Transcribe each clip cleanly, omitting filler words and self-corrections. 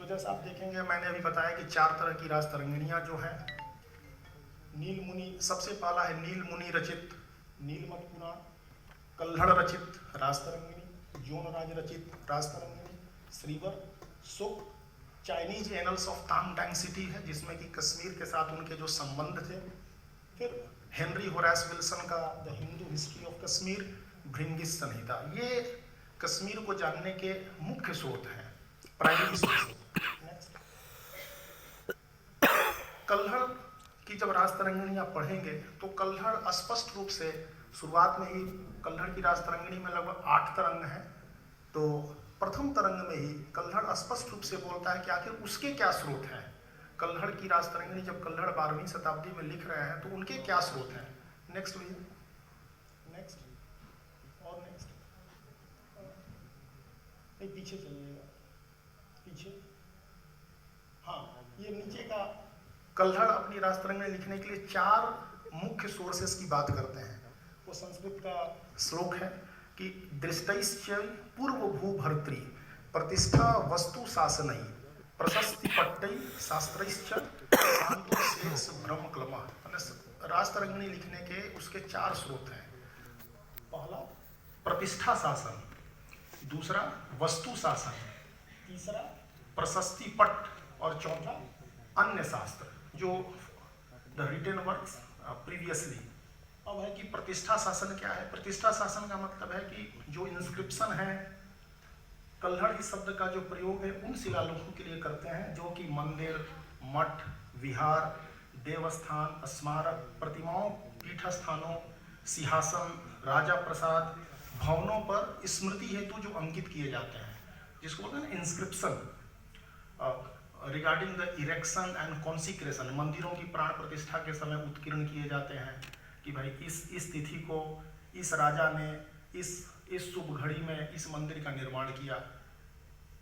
जैसा आप देखेंगे, मैंने अभी बताया कि 4 तरह की रास तरंगिणियाँ जो है, नील मुनि सबसे पहला है नील मुनि रचित नीलमत पुराण, कल्हड़ रचित रास तरंगिणी, जोनराज रचित रास तरंगिणी, श्रीवर सुक, Chinese annuls of Thang Tang city है जिसमें कि कश्मीर के साथ उनके जो संबंध थे। फिर हेनरी होरास विल्सन का the Hindu history of Kashmir, Bhringish Samhita, ये कश्मीर को जानने के मुख्य स्रोत हैं, प्राइमरी सोर्स। कल्हड़ की जब रास तरंगिणियाँ पढ़ेंगे तो कल्हड़ स्पष्ट रूप से शुरुआत में ही कल्हड़ की रास तरंगिणी में लगभग 8 तरंग हैं। तो प्रथम तरंग में ही कल्हड़ स्पष्ट रूप से बोलता है कि आखिर उसके क्या स्रोत हैं। कल्हड़ की रास तरंगिणी जब कल्हड़ 12वीं शताब्दी में लिख रहे हैं तो उनके क्या स्रोत हैं। नेक्स्ट भैया, नेक्स्ट और नेक्स्ट, नहीं पीछे चलिएगा, पीछे। हाँ, ये नीचे का कल्हड़ अपनी रास तरंगिणी लिखने के लिए 4 मुख्य सोर्सेस की बात करते हैं। वो संस्कृत का श्लोक है कि दृष्टैश्च पूर्व भूभर्त्री प्रतिष्ठा वस्तु शासनई प्रशस्ति पट्टई शास्त्रैश्च शांतो शेष ब्रह्म क्लमा। रास तरंगिणी लिखने के उसके 4 स्रोत हैं। पहला प्रतिष्ठा शासन, दूसरा वस्तु शासन, तीसरा प्रशस्ति पट्ट और चौथा अन्य शास्त्र जो द रिटन वर्क्स प्रीवियसली। अब है कि प्रतिष्ठा शासन क्या है। प्रतिष्ठा शासन का मतलब है कि जो इंस्क्रिप्शन है, कल्हड़ इस शब्द का जो प्रयोग है उन शिलालेखों के लिए करते हैं जो कि मंदिर, मठ, विहार, देवस्थान, स्मारक, प्रतिमाओं, पीठस्थानों, सिंहासन, राजा प्रसाद, भवनों पर स्मृति हेतु जो अंकित किए जाते हैं, जिसको बोलते हैं inscription regarding the erection and consecration. मंदिरों की प्राण प्रतिष्ठा के समय उत्कीर्ण किए जाते हैं कि भाई इस तिथि को इस राजा ने इस शुभ घड़ी में इस मंदिर का निर्माण किया।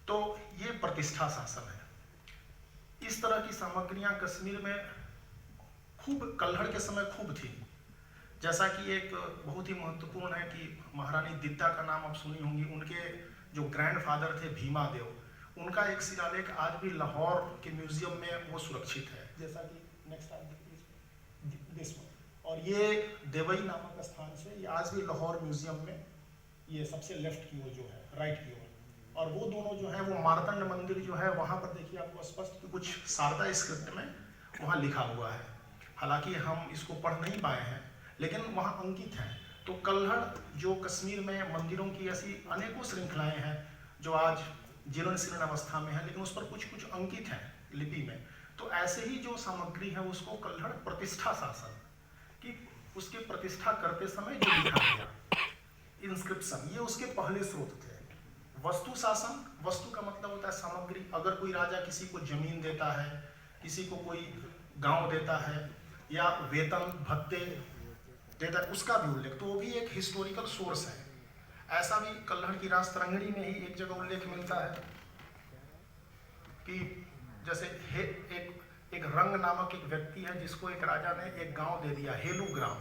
तो ये प्रतिष्ठा शासन है। इस तरह की सामग्रियां कश्मीर में खूब कल्हड़ के समय खूब थी। जैसा कि एक बहुत ही महत्वपूर्ण है कि महारानी दिद्दा का नाम आप सुनी होंगी। उनके जो ग्रैंडफादर थे भीमादेव, उनका एक शिलालेख आज भी लाहौर के म्यूजियम में वो सुरक्षित है। जैसा कि नेक्स्ट दिस वन, और ये देवई नामक स्थान से ये आज भी लाहौर म्यूजियम में, ये सबसे लेफ्ट की ओर जो है, राइट की ओर, और वो दोनों जो है वो मार्तंड मंदिर जो है वहाँ पर देखिए आपको स्पष्ट कि कुछ शारदा स्क्रिप्ट में वहाँ लिखा हुआ है। हालांकि हम इसको पढ़ नहीं पाए हैं लेकिन वहाँ अंकित हैं। तो कल्हड़ जो कश्मीर में मंदिरों की ऐसी अनेकों श्रृंखलाएं हैं जो आज जीर्ण शीर्ण अवस्था में है, लेकिन उस पर कुछ कुछ अंकित हैं लिपि में। तो ऐसे ही जो सामग्री है उसको कल्हड़ प्रतिष्ठा शासन कि उसके प्रतिष्ठा करते समय जो लिखा गया इंस्क्रिप्शन, ये उसके पहले स्रोत थे। वस्तु शासन, वस्तु का मतलब होता है सामग्री। अगर कोई राजा किसी को जमीन देता है, किसी को कोई गांव देता है या वेतन भत्ते देता है, उसका भी उल्लेख, तो वो भी एक हिस्टोरिकल सोर्स है। ऐसा भी कल्हड़ की रास तरंगिणी में ही एक जगह उल्लेख मिलता है कि जैसे एक रंग नामक एक व्यक्ति है जिसको एक राजा ने एक गांव दे दिया, हेलू ग्राम।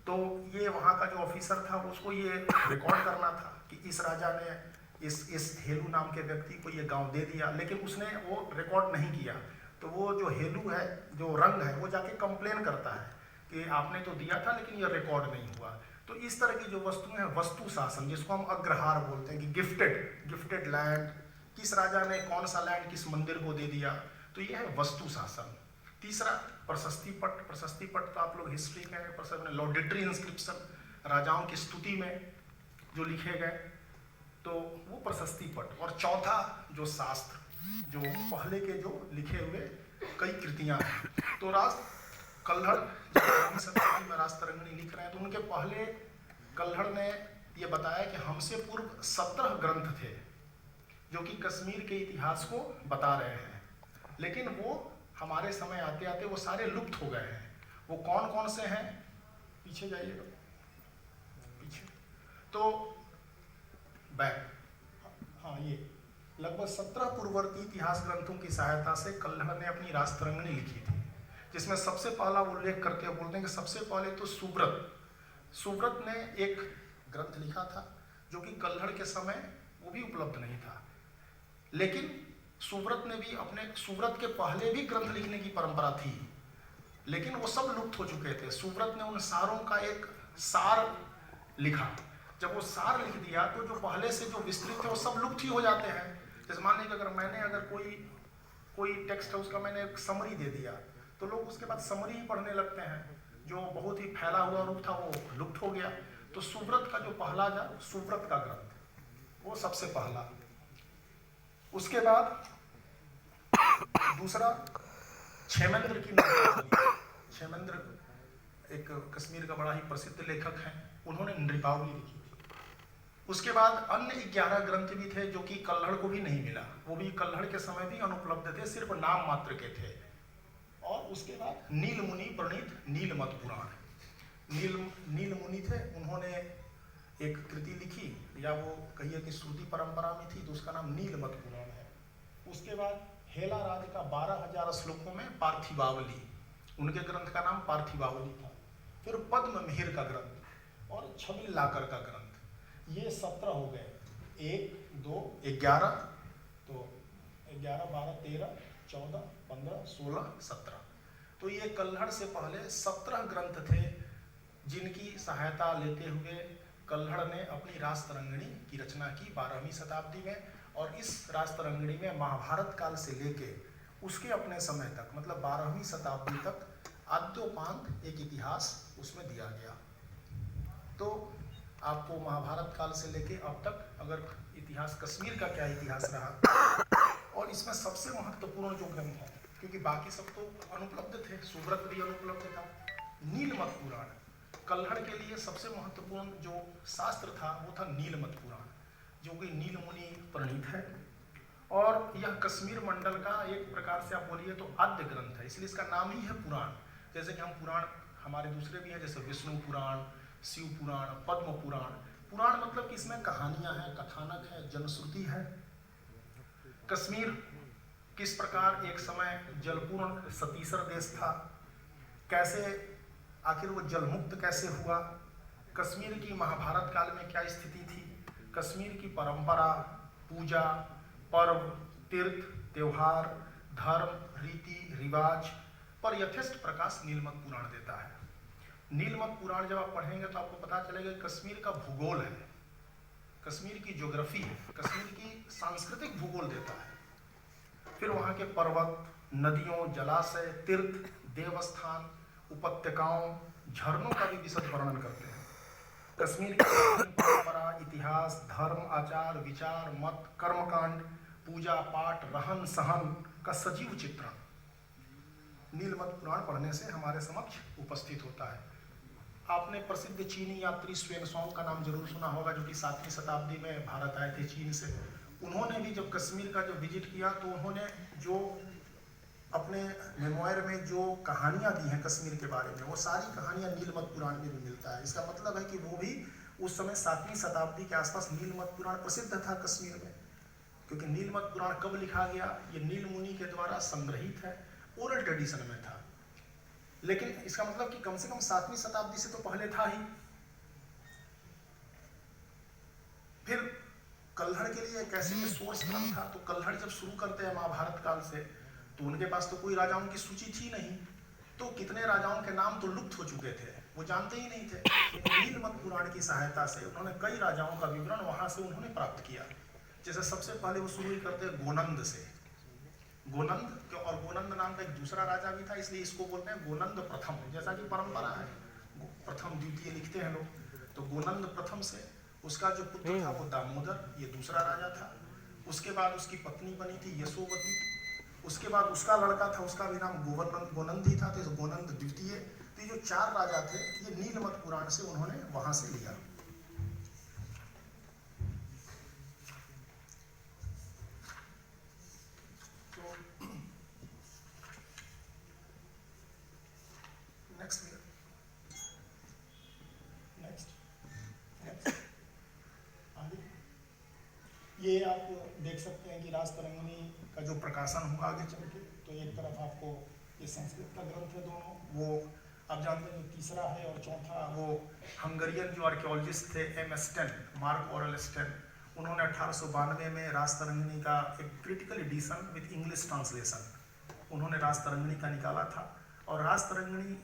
तो ये वहाँ का जो ऑफिसर था उसको ये रिकॉर्ड करना था कि इस राजा ने इस हेलू नाम के व्यक्ति को ये गांव दे दिया, लेकिन उसने वो रिकॉर्ड नहीं किया। तो वो जो हेलू है, जो रंग है, वो जाके कंप्लेन करता है कि आपने तो दिया था लेकिन ये रिकॉर्ड नहीं हुआ। तो इस तरह की जो वस्तुएं हैं, वस्तु शासन, जिसको हम अग्रहार बोलते हैं कि गिफ्टेड लैंड, किस राजा ने कौन सा लैंड किस मंदिर को दे दिया, तो ये है वस्तु शासन। तीसरा प्रशस्ति पट। प्रशस्ति पट तो आप लोग हिस्ट्री के लॉडेटरी इंस्क्रिप्शन, राजाओं की स्तुति में जो लिखे गए, तो वो प्रशस्ति पट। और चौथा जो शास्त्र, जो पहले के जो लिखे हुए कई कृतियां हैं। तो कल्हड़ शताब्दी में रास तरंगिणी लिख रहे हैं तो उनके पहले कल्हड़ ने ये बताया कि हमसे पूर्व 17 ग्रंथ थे जो कि कश्मीर के इतिहास को बता रहे हैं, लेकिन वो हमारे समय आते आते वो सारे लुप्त हो गए हैं। वो कौन कौन से हैं, पीछे जाइएगा, पीछे। तो बैक, हाँ, ये लगभग 17 पूर्ववर्ती इतिहास ग्रंथों की सहायता से कल्हड़ ने अपनी रास तरंगिणी लिखी थी, जिसमें सबसे पहला उल्लेख करके बोलते हैं कि सबसे पहले तो सुव्रत ने एक ग्रंथ लिखा था जो कि कल्हड़ के समय वो भी उपलब्ध नहीं था, लेकिन सुव्रत ने भी सुव्रत के पहले भी ग्रंथ लिखने की परंपरा थी, लेकिन वो सब लुप्त हो चुके थे। सुव्रत ने उन सारों का एक सार लिखा। जब वो सार लिख दिया तो जो पहले से जो विस्तृत है वो सब लुप्त ही हो जाते हैं। जैसे मान लीजिए अगर कोई टेक्स्ट है उसका मैंने एक समरी दे दिया तो लोग उसके बाद समरी ही पढ़ने लगते हैं। जो बहुत ही फैला हुआ रूप था वो लुप्त हो गया। तो सुव्रत का जो पहला सुव्रत का ग्रंथ वो सबसे पहला। उसके बाद दूसरा क्षेमेंद्र की नृपावली। क्षेमेंद्र एक कश्मीर का बड़ा ही प्रसिद्ध लेखक है, उन्होंने नृपावली लिखी थी। उसके बाद अन्य 11 ग्रंथ भी थे जो कि कल्हड़ को भी नहीं मिला, वो भी कल्हड़ के समय भी अनुपलब्ध थे, सिर्फ नाम मात्र के थे। और उसके बाद नील मुनि प्रणीत नीलमत पुराण। नील मुनि थे, उन्होंने एक कृति लिखी, या वो कहिए कि श्रुति परंपरा में थी, तो उसका नाम नीलमत पुराण है। उसके बाद हेला राज का 12,000 श्लोकों में पार्थिवावली, उनके ग्रंथ का नाम पार्थिवावली था। फिर पद्म मिहिर का ग्रंथ और छबिल लाकर का ग्रंथ, ये 17 हो गए। 1, 2, 11, तो 11, 12, 13, 14, 15, 16, 17। तो ये कल्हड़ से पहले 17 ग्रंथ थे जिनकी सहायता लेते हुए कल्हड़ ने अपनी राजतरंगिणी की रचना की 12वीं शताब्दी में। और इस राजतरंगिणी में महाभारत काल से लेके उसके अपने समय तक, मतलब 12वीं शताब्दी तक आद्योपांत एक इतिहास उसमें दिया गया। तो आपको महाभारत काल से लेके अब तक अगर इतिहास कश्मीर का क्या इतिहास रहा, और इसमें सबसे महत्वपूर्ण जो ग्रंथ है, क्योंकि बाकी सब तो अनुपलब्ध थे, सुव्रत भी अनुपलब्ध था, नीलमत पुराण कल्हड़ के लिए सबसे महत्वपूर्ण जो शास्त्र था वो था नीलमत पुराण, जो कि नील मुनि प्रणीत है। और यह कश्मीर मंडल का एक प्रकार से आप बोलिए तो आद्य ग्रंथ है, इसलिए इसका नाम ही है पुराण। जैसे कि हम पुराण हमारे दूसरे भी हैं, जैसे विष्णु पुराण, शिव पुराण, पद्म पुराण। पुराण मतलब कि इसमें कहानियां हैं, कथानक है, जनश्रुति है। कश्मीर किस प्रकार एक समय जलपूर्ण सतीसर देश था, कैसे आखिर वो जलमुक्त कैसे हुआ, कश्मीर की महाभारत काल में क्या स्थिति थी, कश्मीर की परंपरा, पूजा, पर्व, तीर्थ, त्योहार, धर्म, रीति रिवाज पर यथेष्ट प्रकाश नीलमत पुराण देता है। नीलमत पुराण जब आप पढ़ेंगे तो आपको पता चलेगा कश्मीर का भूगोल है, कश्मीर की ज्योग्राफी है, कश्मीर की सांस्कृतिक भूगोल देता है। फिर वहाँ के पर्वत, नदियों, जलाशय, तीर्थ, देवस्थान, उपत्यकाओं, झरनों का भी विशद वर्णन करते हैं। कश्मीर की परंपरा, इतिहास, धर्म, आचार, विचार, मत, कर्मकांड, पूजा पाठ, रहन सहन का सजीव चित्रण नीलमत पुराण पढ़ने से हमारे समक्ष उपस्थित होता है। आपने प्रसिद्ध चीनी यात्री स्वान का नाम जरूर सुना होगा, जो कि 7वीं शताब्दी में भारत आए थे चीन से। उन्होंने भी जब कश्मीर का जब विजिट किया तो उन्होंने जो अपने मेमोयर में जो कहानियां दी हैं कश्मीर के बारे में, वो सारी कहानियां नीलमत पुराण में भी मिलता है। इसका मतलब है कि वो भी उस समय 7वीं शताब्दी के आसपास नीलमत पुराण प्रसिद्ध था कश्मीर में। क्योंकि नीलमत पुराण कब लिखा गया, ये नील मुनि के द्वारा संग्रहित है, ओरल ट्रेडिशन में था, लेकिन इसका मतलब कि कम से कम 7वीं शताब्दी से तो पहले था ही। फिर कल्हड़ के लिए कैसे ये सोर्स ग्रंथ था, तो कल्हड़ जब शुरू करते हैं महाभारत काल से, तो उनके पास तो कोई राजाओं की सूची थी नहीं, तो कितने राजाओं के नाम तो लुप्त हो चुके थे, वो जानते ही नहीं थे। नीलमत पुराण की सहायता से उन्होंने कई राजाओं का विवरण वहां से उन्होंने प्राप्त किया। जैसे सबसे पहले वो शुरू ही करते हैं गोनंद से, गोनंद, और गोनंद नाम का एक दूसरा राजा भी था, इसलिए इसको बोलते हैं गोनंद प्रथम, जैसा कि परंपरा है, प्रथम द्वितीय लिखते हैं लोग। तो गोनंद प्रथम से उसका जो पुत्र था वो दामोदर, ये दूसरा राजा था। उसके बाद उसकी पत्नी बनी थी यशोवती, उसके बाद उसका लड़का था, उसका भी नाम गोनंद ही था, तो गोनंद द्वितीय। तो ये जो 4 राजा थे, ये नीलमत पुराण से उन्होंने वहां से लिया। ये आप देख सकते हैं कि राजतरंगिणी का जो प्रकाशन हुआ आगे चल के, तो एक तरफ आपको ये संस्कृत का ग्रंथ है दोनों, वो आप जानते हैं जो तीसरा है, और चौथा वो हंगरियन जो आर्कियोलॉजिस्ट थे M. Stein, Mark Aurel Stein, उन्होंने 1892 में रासतरंगिणी का एक critical edition with English translation उन्होंने रासतरंगिणी का निकाला था। और रासतरंगिणी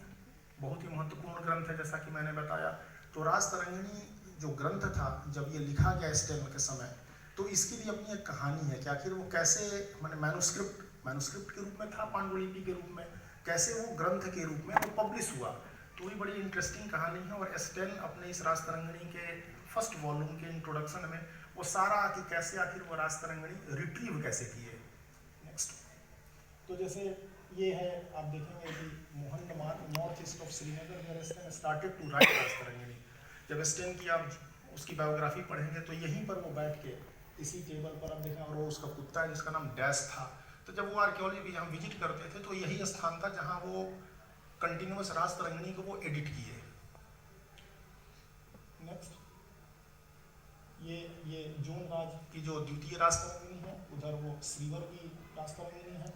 बहुत ही महत्वपूर्ण ग्रंथ है जैसा कि मैंने बताया। तो रासतरंगिणी जो ग्रंथ था जब ये लिखा गया स्टेन के समय, तो इसकी भी अपनी एक कहानी है कि आखिर वो कैसे मैंने मैन्युस्क्रिप्ट के रूप में था, पांडुलिपि के रूप में, कैसे वो ग्रंथ के रूप में वो पब्लिश हुआ। तो ये बड़ी इंटरेस्टिंग कहानी है। और स्टेन अपने इस रासतरंगिणी के फर्स्ट वॉल्यूम के इंट्रोडक्शन में वो सारा कि कैसे आखिर वो रासतरंगिणी रिट्रीव कैसे किए। नेक्स्ट, तो जैसे ये है, आप देखेंगे कि Mohan Marg north east of Srinagar where Stein started to write Rajatarangini. जब स्टेन की आप उसकी बायोग्राफी पढ़ेंगे तो यहीं पर वो बैठ के इसी टेबल पर आप देखें, और वो उसका कुत्ता है जिसका नाम डैश था। तो जब वो आर्कियोलॉजी भी यहाँ विजिट करते थे तो यही स्थान था जहाँ वो कंटिन्यूस रासतरंगिणी को वो एडिट किए। नेक्स्ट, ये जून राज की जो द्वितीय रासतरंगिणी है, उधर वो श्रीवर की रासतरंगिणी है।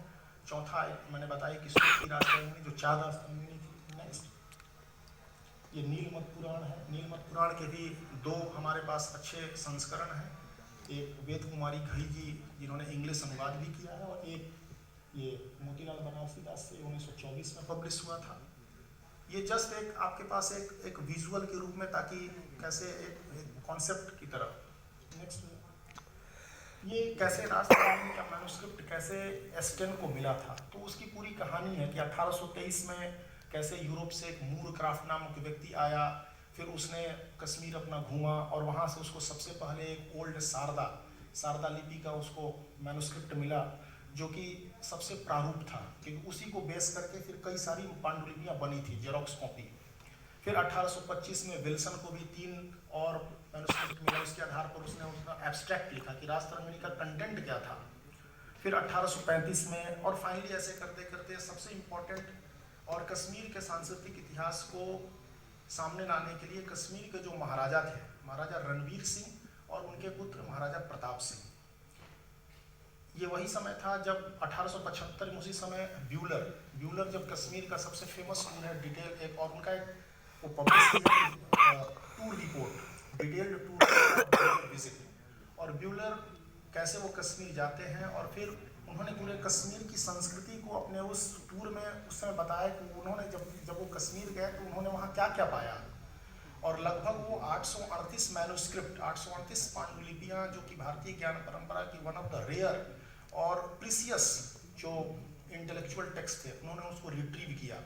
चौथा मैंने बताया कि सूत की रासतरंगिणी जो 4 रासतरंगिणी थी। नेक्स्ट, ये नीलमत पुराण है। नीलमत पुराण के भी 2 हमारे पास अच्छे संस्करण हैं। एक वेद कुमारी घई जी जिन्होंने इंग्लिश अनुवाद भी किया है, और एक ये मोतीलाल बनारसी दास से 1924 में पब्लिश हुआ था। ये जस्ट एक आपके पास एक विजुअल के रूप में, ताकि कैसे एक कॉन्सेप्ट की तरह। नेक्स्ट, ये कैसे रासतरंगिणी का मैन्युस्क्रिप्ट कैसे स्टेन को मिला था, तो उसकी पूरी कहानी है कि 1823 में कैसे यूरोप से एक मूर क्राफ्ट नामक व्यक्ति आया, फिर उसने कश्मीर अपना घूमा, और वहाँ से उसको सबसे पहले एक ओल्ड शारदा लिपि का उसको मैन्युस्क्रिप्ट मिला, जो कि सबसे प्रारूप था, क्योंकि उसी को बेस करके फिर कई सारी पांडुलिपियाँ बनी थी, जेरोक्स कॉपी। फिर 1825 में विल्सन को भी 3 और मैन्युस्क्रिप्ट मिला, उसके आधार पर उसने उसका एब्स्ट्रैक्ट लिखा कि रासतरंगिणी का कंटेंट क्या था। फिर 1835 में, और फाइनली ऐसे करते करते सबसे इम्पोर्टेंट और कश्मीर के सांस्कृतिक इतिहास को सामने लाने के लिए कश्मीर के जो महाराजा थे, महाराजा रणवीर सिंह और उनके पुत्र महाराजा प्रताप सिंह, ये वही समय था जब 1875 में उसी समय ब्यूलर जब कश्मीर का सबसे फेमस टूर है डिटेल एक, और उनका एक वो पब्लिश किया tour report, detailed tour visit, और ब्यूलर कैसे वो कश्मीर जाते हैं, और फिर उन्होंने पूरे कश्मीर की संस्कृति को अपने उस टूर में उस समय बताया कि उन्होंने जब वो कश्मीर गए तो उन्होंने वहाँ क्या क्या पाया। और लगभग वो 838 मैन्युस्क्रिप्ट, 838 पांडुलिपियाँ, जो कि भारतीय ज्ञान परंपरा की वन ऑफ द रेयर और प्रीसियस जो इंटेलेक्चुअल टेक्स्ट थे, उन्होंने उसको रिट्रीव किया।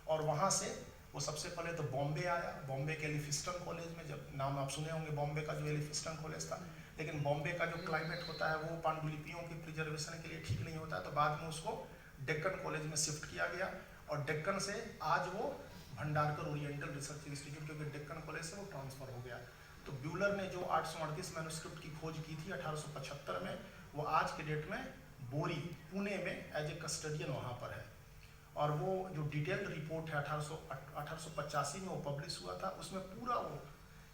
और वहाँ से वो सबसे पहले तो बॉम्बे आया, बॉम्बे के एलिफिस्टन कॉलेज में, जब नाम आप सुने होंगे बॉम्बे का जो एलिफिस्टन कॉलेज था, लेकिन बॉम्बे का जो क्लाइमेट होता है वो पांडुलिपियों की प्रिजर्वेशन के लिए ठीक नहीं होता है, तो बाद में उसको डेक्कन कॉलेज में शिफ्ट किया गया, और डेक्कन से आज वो भंडारकर ओरिएंटल रिसर्च इंस्टीट्यूट, क्योंकि डेक्कन कॉलेज से वो ट्रांसफर हो गया। तो ब्यूलर ने जो 838 मैन्युस्क्रिप्ट की खोज की थी 1875 में, वो आज के डेट में बोरी पुणे में एज ए कस्टडियन वहाँ पर है। और वो जो डिटेल्ड रिपोर्ट है 1885 में वो पब्लिश हुआ था, उसमें पूरा वो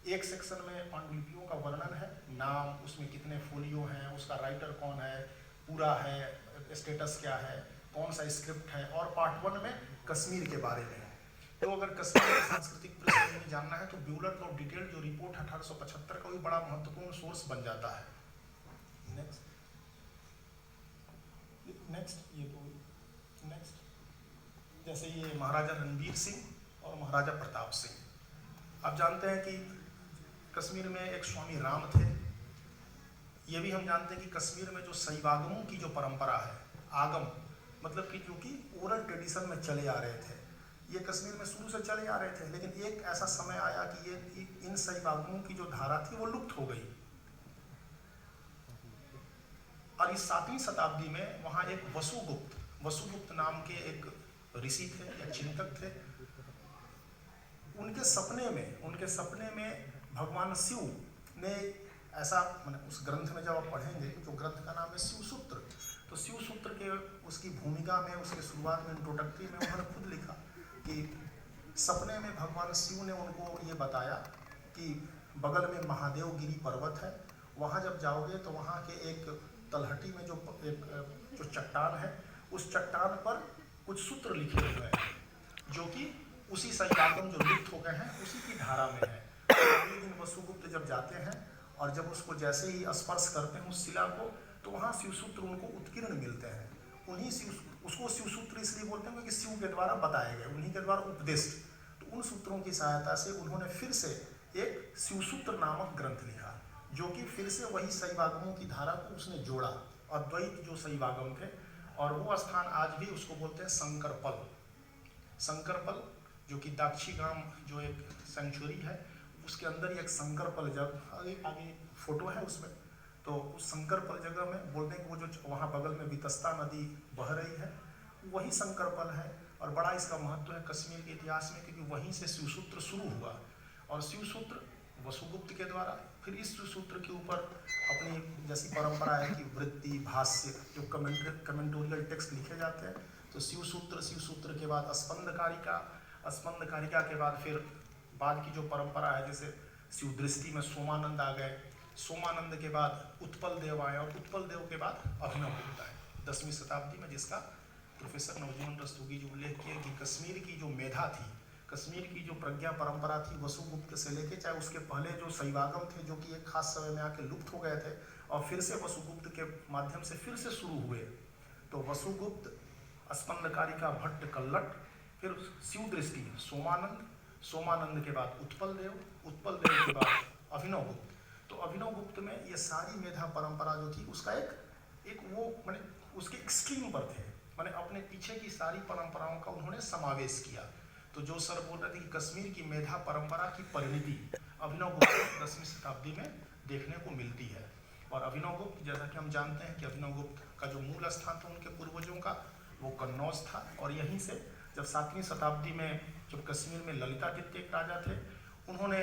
एक सेक्शन में पांडुलिपियों का वर्णन है, नाम, उसमें कितने फोलियो हैं, उसका राइटर कौन है, पूरा है, स्टेटस क्या है, कौन सा स्क्रिप्ट है, और पार्ट 1 में कश्मीर के बारे में है। तो अगर कश्मीर की सांस्कृतिक पृष्ठभूमि जानना है तो ब्यूलर का डिटेल्ड जो रिपोर्ट 1875 का भी बड़ा महत्वपूर्ण सोर्स बन जाता है। नेक्स्ट, जैसे ये महाराजा रणवीर सिंह और महाराजा प्रताप सिंह, आप जानते हैं कि कश्मीर में एक स्वामी राम थे। ये भी हम जानते हैं कि कश्मीर में जो शैवागमों की जो परंपरा है, आगम मतलब कि क्योंकि ओरल ट्रेडिशन में चले आ रहे थे, ये कश्मीर में शुरू से चले आ रहे थे, लेकिन एक ऐसा समय आया कि ये इन शैवागमों की जो धारा थी वो लुप्त हो गई। और इस 7वीं शताब्दी में वहाँ एक वसुगुप्त नाम के एक ऋषि थे या चिंतक थे, उनके सपने में भगवान शिव ने ऐसा, उस ग्रंथ में जब आप पढ़ेंगे, जो ग्रंथ का नाम है शिव सूत्र, तो शिव सूत्र के उसकी भूमिका में, उसके शुरुआत में, इंट्रोडक्टरी में उन्होंने खुद लिखा कि सपने में भगवान शिव ने उनको ये बताया कि बगल में महादेव गिरी पर्वत है, वहाँ जब जाओगे तो वहाँ के एक तलहटी में जो चट्टान है, उस चट्टान पर कुछ सूत्र लिखे हुए हैं, जो कि उसी शैवागम जो लुप्त हो गए हैं उसी की धारा में है। तो अगले दिन वसुगुप्त जब जाते हैं और जब उसको जैसे ही स्पर्श करते हैं उस शिला को, तो वहाँ शिवसूत्र उनको उत्कीर्ण मिलते हैं। उन्हीं उसको शिवसूत्र इसलिए बोलते हैं क्योंकि शिव के द्वारा बताए गए, उन्हीं के द्वारा उपदिष्ट। तो उन सूत्रों की सहायता से उन्होंने फिर से एक शिवसूत्र नामक ग्रंथ लिखा, जो कि फिर से वही शैवागमों की धारा को उसने जोड़ा, अद्वैत जो शैवागम थे। और वो स्थान आज भी उसको बोलते हैं शंकरपल। शंकरपल जो कि दाक्षीगाम जो एक सेंचुरी है, उसके अंदर ही एक शंकरपल, जब आगे फोटो है उसमें, तो उस शंकरपल जगह में बोलते हैं कि वो जो वहाँ बगल में वितस्ता नदी बह रही है, वही शंकरपल है। और बड़ा इसका महत्व है कश्मीर के इतिहास में, क्योंकि वहीं से शिवसूत्र शुरू हुआ। और शिवसूत्र वसुगुप्त के द्वारा, फिर इस शिवसूत्र के ऊपर अपनी जैसी परंपरा है कि वृत्ति, भाष्य, जो कमेंटोरियल टेक्स्ट लिखे जाते हैं, तो शिवसूत्र के बाद स्पंदकारिका के बाद फिर बाद की जो परंपरा है, जैसे शिवदृष्टि में सोमानंद आ गए, सोमानंद के बाद उत्पल देव आए, और उत्पल देव के बाद अभिनव गुप्त आए 10वीं शताब्दी में, जिसका प्रोफेसर नवजीवन रस्तोगी जी उल्लेख किए कि कश्मीर की जो मेधा थी, कश्मीर की जो प्रज्ञा परंपरा थी, वसुगुप्त से लेके चाहे उसके पहले जो शैवागम थे, जो कि एक खास समय में आके लुप्त हो गए थे और फिर से वसुगुप्त के माध्यम से फिर से शुरू हुए। तो वसुगुप्त, स्पंदकारिका, भट्ट, कल्लट, फिर शिवदृष्टि, सोमानंद के बाद उत्पल देव के बाद अभिनव गुप्त। तो अभिनव गुप्त में ये सारी मेधा परंपरा जो थी, उसका एक वो माने उसके एक्सट्रीम पर थे, माने अपने पीछे की सारी परंपराओं का उन्होंने समावेश किया। तो जो सर बोल रहे थे कि कश्मीर की मेधा परंपरा की परिणति अभिनव गुप्त 10वीं शताब्दी में देखने को मिलती है। और अभिनव गुप्त, जैसा कि हम जानते हैं कि अभिनव गुप्त का जो मूल स्थान था उनके पूर्वजों का, वो कन्नौज था। और यहीं से जब 7वीं शताब्दी में जब कश्मीर में ललितादित्य एक राजा थे, उन्होंने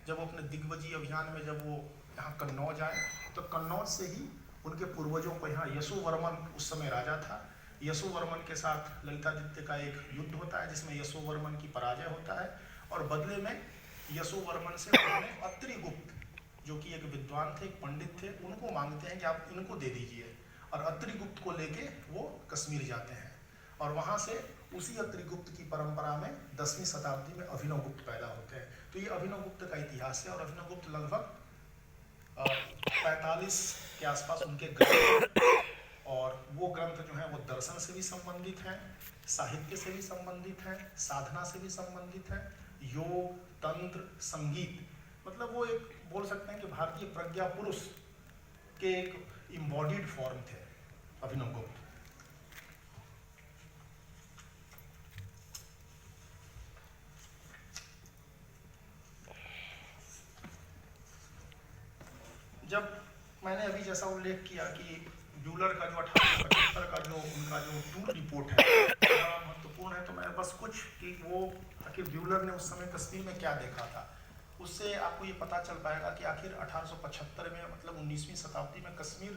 जब अपने दिग्विजय अभियान में जब वो यहाँ कन्नौज आए, तो कन्नौज से ही उनके पूर्वजों को यहाँ यशोवर्मन उस समय राजा था, यशोवर्मन के साथ ललितादित्य का एक युद्ध होता है, जिसमें यशोवर्मन की पराजय होता है। और बदले में यशोवर्मन से उन्होंने अत्रिगुप्त, जो कि एक विद्वान थे, एक पंडित थे, उनको मांगते हैं कि आप इनको दे दीजिए। और अत्रिगुप्त को लेके वो कश्मीर जाते हैं, और वहाँ से उसी अत्रिगुप्त की परंपरा में 10वीं शताब्दी में अभिनव गुप्त पैदा होते हैं। तो ये अभिनव गुप्त का इतिहास है। और अभिनव गुप्त लगभग 45 के आसपास उनके ग्रंथ, और वो ग्रंथ जो हैं वो दर्शन से भी संबंधित हैं, साहित्य से भी संबंधित हैं, साधना से भी संबंधित हैं, योग, तंत्र, संगीत, मतलब वो एक बोल सकते हैं कि भारतीय प्रज्ञा पुरुष के एक इम्बॉडीड फॉर्म थे अभिनव गुप्त। जब मैंने अभी जैसा उल्लेख किया कि ब्यूलर का जो 1875 का जो उनका जो टूर रिपोर्ट है बड़ा महत्वपूर्ण है, तो मैं बस कुछ कि वो आखिर ब्यूलर ने उस समय कश्मीर में क्या देखा था, उससे आपको ये पता चल पाएगा कि आखिर 1875 में, मतलब 19वीं शताब्दी में कश्मीर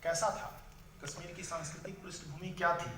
कैसा था, कश्मीर की सांस्कृतिक पृष्ठभूमि क्या थी।